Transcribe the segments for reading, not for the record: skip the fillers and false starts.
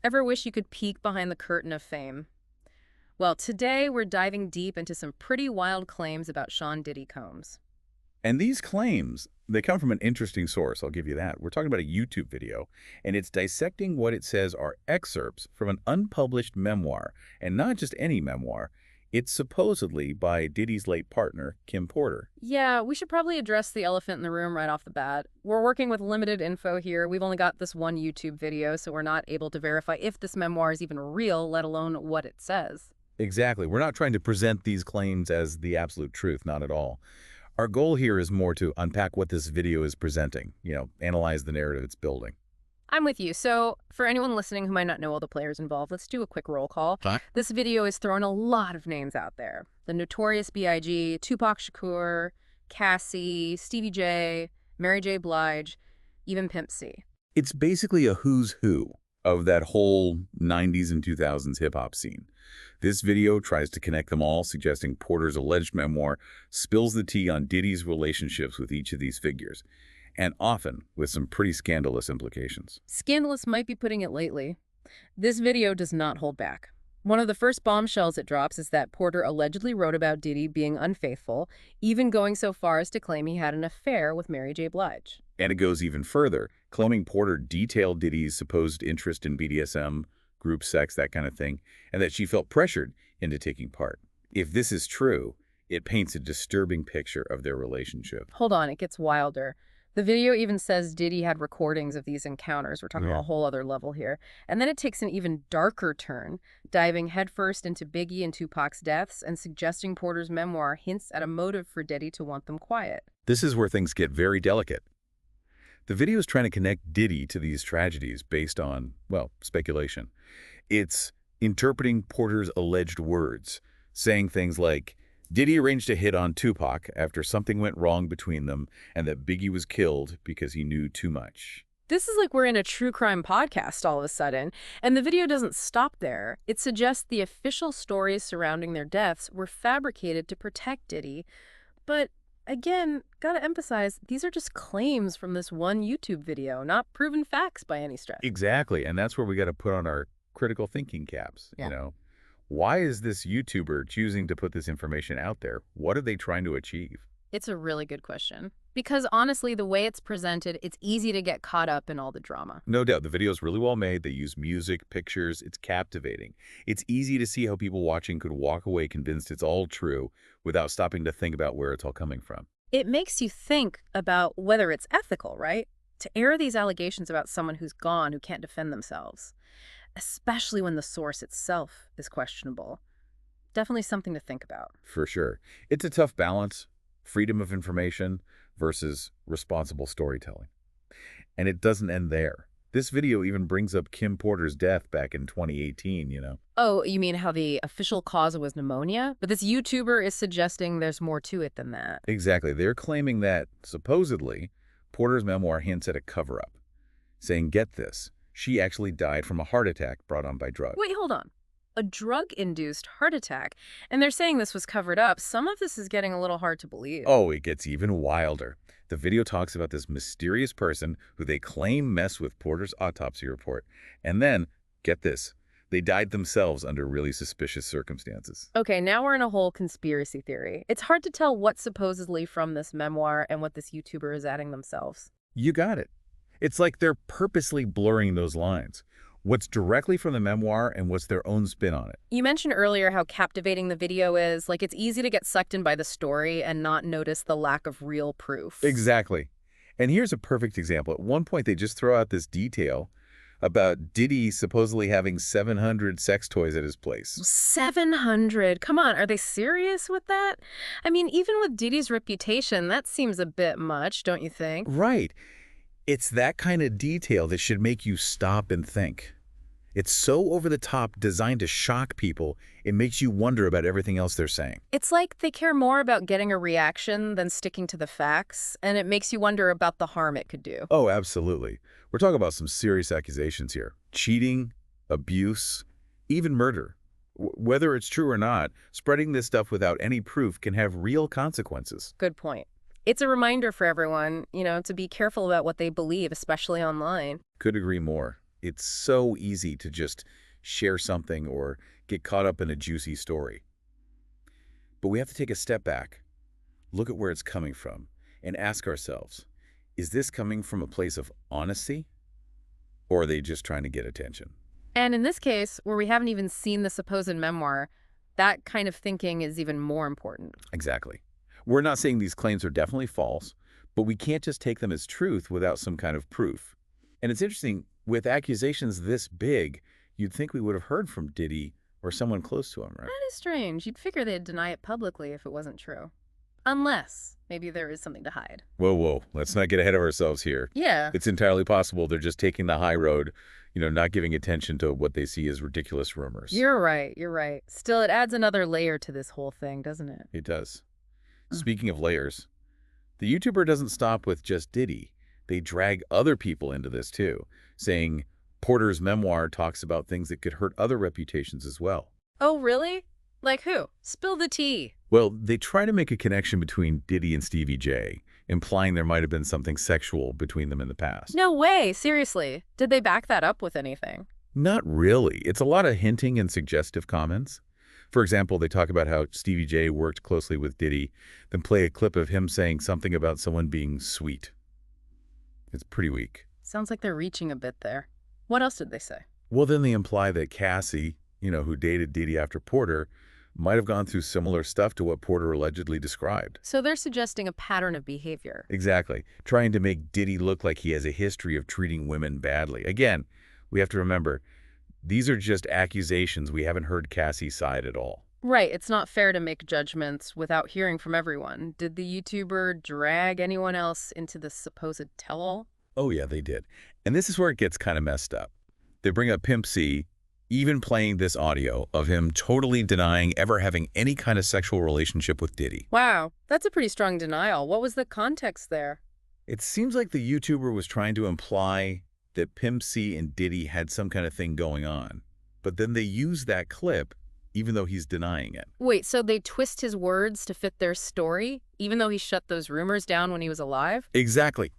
Ever wish you could peek behind the curtain of fame? Well, today we're diving deep into some pretty wild claims about Sean Diddy Combs. And these claims, they come from an interesting source, I'll give you that. We're talking about a YouTube video, and it's dissecting what it says are excerpts from an unpublished memoir, and not just any memoir. It's supposedly by Diddy's late partner, Kim Porter. Yeah, we should probably address the elephant in the room right off the bat. We're working with limited info here. We've only got this one YouTube video, so we're not able to verify if this memoir is even real, let alone what it says. Exactly. We're not trying to present these claims as the absolute truth, not at all. Our goal here is more to unpack what this video is presenting, analyze the narrative it's building. I'm with you. So, for anyone listening who might not know all the players involved, let's do a quick roll call. Huh? This video is throwing a lot of names out there. The Notorious B.I.G., Tupac Shakur, Cassie, Stevie J, Mary J. Blige, even Pimp C. It's basically a who's who of that whole 90s and 2000s hip-hop scene. This video tries to connect them all, suggesting Porter's alleged memoir spills the tea on Diddy's relationships with each of these figures, and often with some pretty scandalous implications. Scandalous might be putting it lightly. This video does not hold back. One of the first bombshells it drops is that Porter allegedly wrote about Diddy being unfaithful, even going so far as to claim he had an affair with Mary J. Blige. And it goes even further, claiming Porter detailed Diddy's supposed interest in BDSM, group sex, that kind of thing, and that she felt pressured into taking part. If this is true, it paints a disturbing picture of their relationship. Hold on, it gets wilder. The video even says Diddy had recordings of these encounters. We're talking about a whole other level here. And then it takes an even darker turn, diving headfirst into Biggie and Tupac's deaths and suggesting Porter's memoir hints at a motive for Diddy to want them quiet. This is where things get very delicate. The video is trying to connect Diddy to these tragedies based on, well, speculation. It's interpreting Porter's alleged words, saying things like, Diddy arranged a hit on Tupac after something went wrong between them and that Biggie was killed because he knew too much. This is like we're in a true crime podcast all of a sudden, and the video doesn't stop there. It suggests the official stories surrounding their deaths were fabricated to protect Diddy. But again, gotta emphasize, these are just claims from this one YouTube video, not proven facts by any stretch. Exactly, and that's where we got to put on our critical thinking caps, Why is this YouTuber choosing to put this information out there? What are they trying to achieve? It's a really good question. Because honestly, the way it's presented, it's easy to get caught up in all the drama. No doubt, the video is really well made. They use music, pictures. It's captivating. It's easy to see how people watching could walk away convinced it's all true without stopping to think about where it's all coming from. It makes you think about whether it's ethical, right? To air these allegations about someone who's gone, who can't defend themselves. Especially when the source itself is questionable. Definitely something to think about. For sure. It's a tough balance, freedom of information versus responsible storytelling. And it doesn't end there. This video even brings up Kim Porter's death back in 2018, Oh, you mean how the official cause was pneumonia? But this YouTuber is suggesting there's more to it than that. Exactly. They're claiming that, supposedly, Porter's memoir hints at a cover-up, saying, get this, she actually died from a heart attack brought on by drugs. Wait, hold on. A drug-induced heart attack? And they're saying this was covered up. Some of this is getting a little hard to believe. Oh, it gets even wilder. The video talks about this mysterious person who they claim messed with Porter's autopsy report. And then, get this, they died themselves under really suspicious circumstances. Okay, now we're in a whole conspiracy theory. It's hard to tell what's supposedly from this memoir and what this YouTuber is adding themselves. You got it. It's like they're purposely blurring those lines. What's directly from the memoir and what's their own spin on it. You mentioned earlier how captivating the video is. Like, it's easy to get sucked in by the story and not notice the lack of real proof. Exactly. And here's a perfect example. At one point, they just throw out this detail about Diddy supposedly having 700 sex toys at his place. 700? Come on, are they serious with that? I mean, even with Diddy's reputation, that seems a bit much, don't you think? Right. It's that kind of detail that should make you stop and think. It's so over the top, designed to shock people, it makes you wonder about everything else they're saying. It's like they care more about getting a reaction than sticking to the facts, and it makes you wonder about the harm it could do. Oh, absolutely. We're talking about some serious accusations here. Cheating, abuse, even murder. Whether it's true or not, spreading this stuff without any proof can have real consequences. Good point. It's a reminder for everyone, to be careful about what they believe, especially online. Could agree more. It's so easy to just share something or get caught up in a juicy story. But we have to take a step back, look at where it's coming from, and ask ourselves, is this coming from a place of honesty, or are they just trying to get attention? And in this case, where we haven't even seen the supposed memoir, that kind of thinking is even more important. Exactly. We're not saying these claims are definitely false, but we can't just take them as truth without some kind of proof. And it's interesting, with accusations this big, you'd think we would have heard from Diddy or someone close to him, right? That is strange. You'd figure they'd deny it publicly if it wasn't true. Unless maybe there is something to hide. Whoa, whoa, let's not get ahead of ourselves here. Yeah. It's entirely possible they're just taking the high road, not giving attention to what they see as ridiculous rumors. You're right. You're right. Still, it adds another layer to this whole thing, doesn't it? It does. Speaking of layers, the YouTuber doesn't stop with just Diddy. They drag other people into this too, saying Porter's memoir talks about things that could hurt other reputations as well. Oh, really? Like who? Spill the tea. Well, they try to make a connection between Diddy and Stevie J, implying there might have been something sexual between them in the past. No way. Seriously. Did they back that up with anything? Not really. It's a lot of hinting and suggestive comments. For example, they talk about how Stevie J worked closely with Diddy, then play a clip of him saying something about someone being sweet. It's pretty weak. Sounds like they're reaching a bit there. What else did they say? Well, then they imply that Cassie, who dated Diddy after Porter, might have gone through similar stuff to what Porter allegedly described. So they're suggesting a pattern of behavior. Exactly. Trying to make Diddy look like he has a history of treating women badly. Again, we have to remember, these are just accusations. We haven't heard Cassie's side at all. Right. It's not fair to make judgments without hearing from everyone. Did the YouTuber drag anyone else into this supposed tell-all? Oh, yeah, they did. And this is where it gets kind of messed up. They bring up Pimp C, even playing this audio of him totally denying ever having any kind of sexual relationship with Diddy. Wow, that's a pretty strong denial. What was the context there? It seems like the YouTuber was trying to imply that Pimp C and Diddy had some kind of thing going on. But then they use that clip, even though he's denying it. Wait, so they twist his words to fit their story, even though he shut those rumors down when he was alive? Exactly.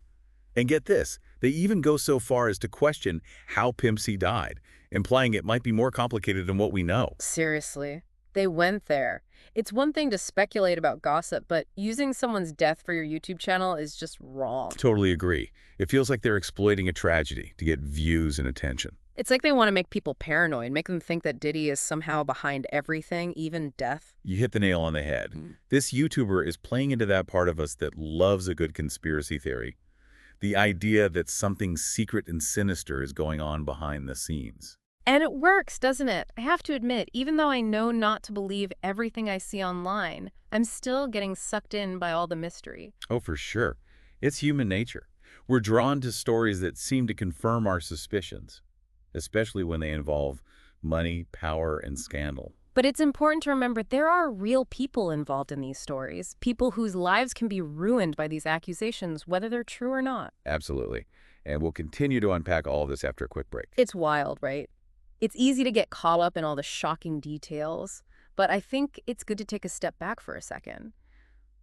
And get this, they even go so far as to question how Pimp C died, implying it might be more complicated than what we know. Seriously, they went there. It's one thing to speculate about gossip, but using someone's death for your YouTube channel is just wrong. Totally agree. It feels like they're exploiting a tragedy to get views and attention. It's like they want to make people paranoid, make them think that Diddy is somehow behind everything, even death. You hit the nail on the head. This YouTuber is playing into that part of us that loves a good conspiracy theory. The idea that something secret and sinister is going on behind the scenes. And it works, doesn't it? I have to admit, even though I know not to believe everything I see online, I'm still getting sucked in by all the mystery. Oh, for sure. It's human nature. We're drawn to stories that seem to confirm our suspicions, especially when they involve money, power, and scandal. But it's important to remember there are real people involved in these stories, people whose lives can be ruined by these accusations, whether they're true or not. Absolutely. And we'll continue to unpack all of this after a quick break. It's wild, right? It's easy to get caught up in all the shocking details, but I think it's good to take a step back for a second.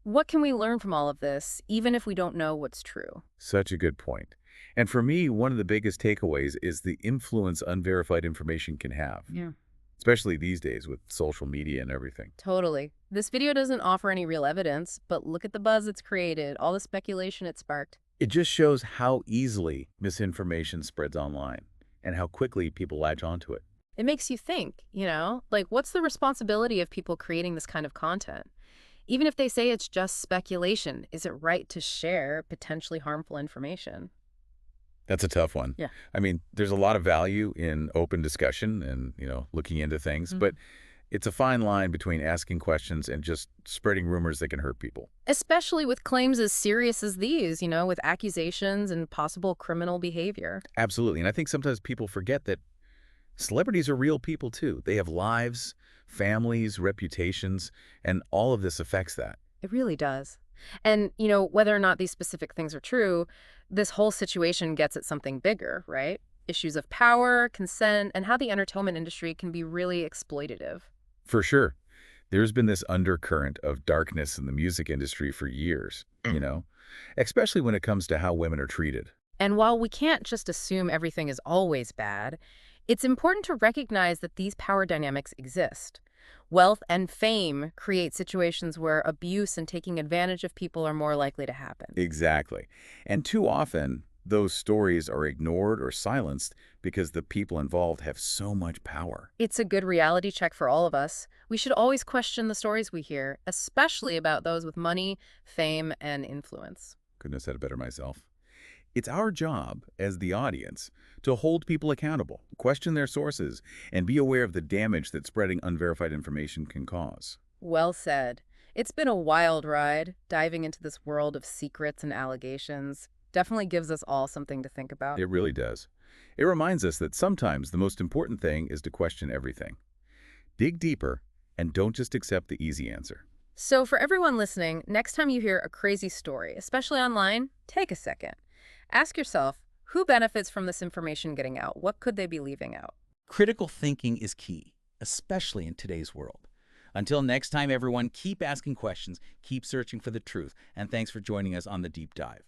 What can we learn from all of this, even if we don't know what's true? Such a good point. And for me, one of the biggest takeaways is the influence unverified information can have. Yeah. Especially these days with social media and everything. Totally. This video doesn't offer any real evidence, but look at the buzz it's created, all the speculation it sparked. It just shows how easily misinformation spreads online and how quickly people latch onto it. It makes you think, like what's the responsibility of people creating this kind of content? Even if they say it's just speculation, is it right to share potentially harmful information? That's a tough one. Yeah. I mean, there's a lot of value in open discussion and, looking into things, but it's a fine line between asking questions and just spreading rumors that can hurt people. Especially with claims as serious as these, with accusations and possible criminal behavior. Absolutely. And I think sometimes people forget that celebrities are real people too. They have lives, families, reputations, and all of this affects that. It really does. And, whether or not these specific things are true, this whole situation gets at something bigger, right? Issues of power, consent, and how the entertainment industry can be really exploitative. For sure. There's been this undercurrent of darkness in the music industry for years, especially when it comes to how women are treated. And while we can't just assume everything is always bad, it's important to recognize that these power dynamics exist. Wealth and fame create situations where abuse and taking advantage of people are more likely to happen. Exactly. And too often, those stories are ignored or silenced because the people involved have so much power. It's a good reality check for all of us. We should always question the stories we hear, especially about those with money, fame, and influence. Couldn't have said it better myself. It's our job, as the audience, to hold people accountable, question their sources, and be aware of the damage that spreading unverified information can cause. Well said. It's been a wild ride, diving into this world of secrets and allegations. Definitely gives us all something to think about. It really does. It reminds us that sometimes the most important thing is to question everything. Dig deeper, and don't just accept the easy answer. So for everyone listening, next time you hear a crazy story, especially online, take a second. Ask yourself, who benefits from this information getting out? What could they be leaving out? Critical thinking is key, especially in today's world. Until next time, everyone, keep asking questions, keep searching for the truth, and thanks for joining us on The Deep Dive.